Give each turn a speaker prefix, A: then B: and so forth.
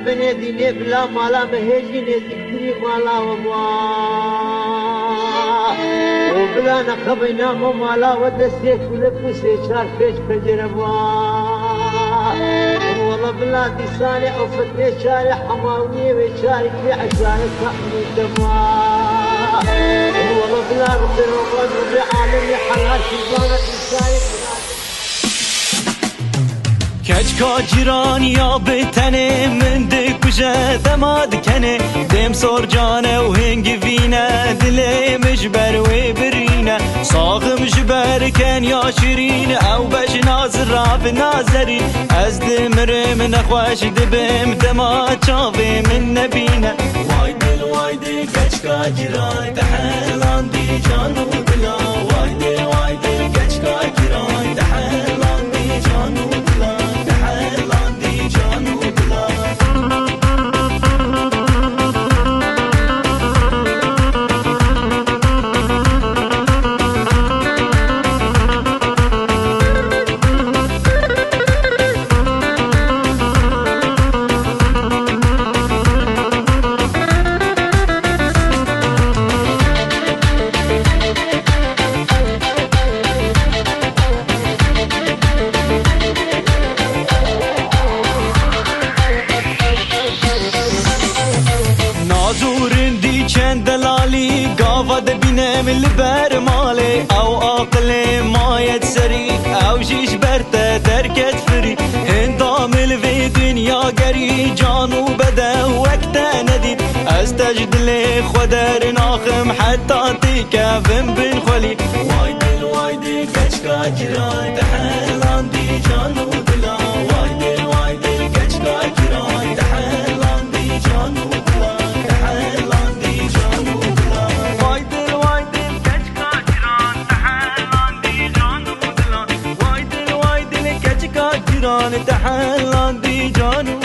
A: بني ديني بلا مالا مهجي نذكري مالا وما وبلا نخبينا مالا ودسي كل بسي شار فيش بجربوا والله بلا ديساني او فتني شاري حماوني وشارك في عشاري تحمي دما والله بلا ربي ربي عالمي حلال شبانا ديساني
B: کچکا جیرانیا بتنه من ده کجه دماد کنه دم سور جانه و هنگی وینه دله مجبر و برینه ساغم جبر کن یا شیرین او بش ناظر راف نازری از دمرم نخوش دبم دما چاوه من نبینه وای دل کچکا جیران تحلان دی جانو دلا وای دل کچکا جیران تحلان دی جانو دلا من البر مالي او عقلي ما يتسري او جيش برته تركت فري هندام الفي دنيا قري جانو بدا وقت نديد استجد لي خدر ناخم حتى تكافم بن خلي واي دل كشكا جراي تحلان دي جانو دلا واي دل كشكا جراي تحلان دي جانو دلا تحلان دي جانو دلا تحلان دي جانو